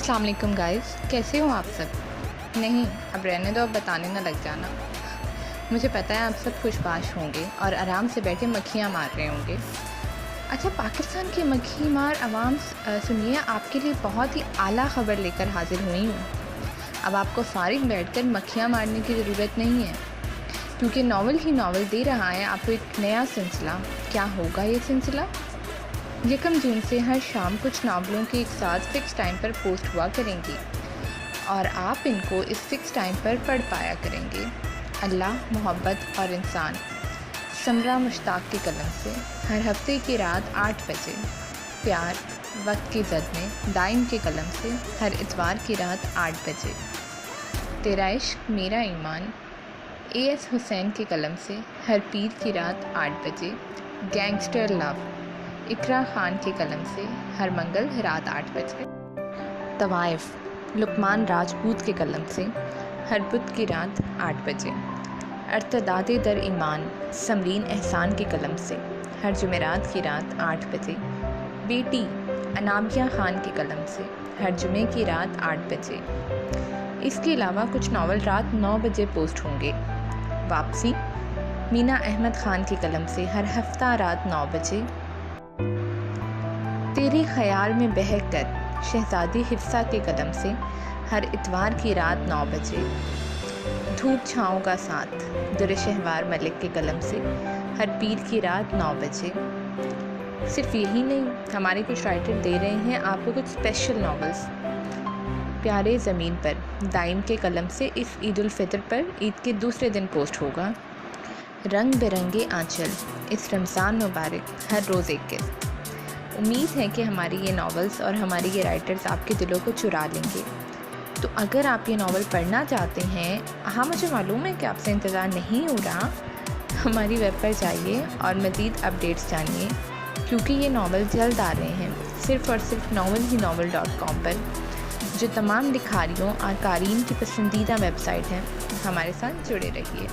अस्सलाम वालेकुम गाइस, कैसे हो आप सब? नहीं, अब रहने दो, अब बताने ना लग जाना। मुझे पता है आप सब खुशबाश होंगे और आराम से बैठे मक्खियाँ मार रहे होंगे। अच्छा, पाकिस्तान की मक्खी मार आवाम, सुनिए, आपके लिए बहुत ही आला ख़बर लेकर हाज़िर हुई हूँ। अब आपको फ़ारिग बैठकर मक्खियाँ मारने की ज़रूरत नहीं है, क्योंकि नावल ही नावल दे रहा है आपको एक नया सिलसिला। क्या होगा ये सिलसिला? 1 जून से हर शाम कुछ नावलों के एक साथ फ़िक्स टाइम पर पोस्ट हुआ करेंगी और आप इनको इस फ़िक्स टाइम पर पढ़ पाया करेंगे। अल्लाह, मोहब्बत और इंसान, समरा मुश्ताक की कलम से हर हफ्ते की रात 8 बजे। प्यार, वक्त की ज़द में दाइम की कलम से हर इतवार की रात 8 बजे। तेरा इश्क मेरा ईमान, AS हुसैन की कलम से हर पीर की रात 8 बजे। गैंगस्टर लव, इकरा खान की कलम से हर मंगल रात 8 बजे। तवाइफ, लुकमान राजपूत की कलम से हर बुध की रात 8 बजे। अर्तदादे दर ईमान, समरीन एहसान की कलम से हर जुमेरात की रात 8 बजे। बेटी, अनाबिया खान की कलम से हर जुमे की रात 8 बजे। इसके अलावा कुछ नावल रात 9 बजे पोस्ट होंगे। वापसी, मीना अहमद खान की कलम से हर हफ्ता रात 9 बजे। तेरे ख्याल में बहक कर, शहज़ादी हिफ्सा के कलम से हर इतवार की रात 9 बजे। धूप छाँव का साथ, दुर-ए-शहवार मलिक के कलम से हर पीर की रात 9 बजे। सिर्फ यही नहीं, हमारे कुछ राइटर दे रहे हैं आपको कुछ स्पेशल नॉवेल्स। प्यारे ज़मीन पर, दाइम के कलम से इस ईद उल फितर पर ईद के दूसरे दिन पोस्ट होगा। रंग बिरंगे आंचल, इस रमज़ान मुबारक हर रोज़ एक किस्त। उम्मीद है कि हमारी ये नॉवेल्स और हमारी ये राइटर्स आपके दिलों को चुरा लेंगे। तो अगर आप ये नावल पढ़ना चाहते हैं, हाँ मुझे मालूम है कि आपसे इंतज़ार नहीं हो रहा, हमारी वेब पर जाइए और मज़ीद अपडेट्स जानिए, क्योंकि ये नावल जल्द आ रहे हैं सिर्फ़ और सिर्फ navalhinnovel.com पर, जो तमाम लिखारियों और क़ारीन की पसंदीदा वेबसाइट है। हमारे साथ जुड़े रहिए।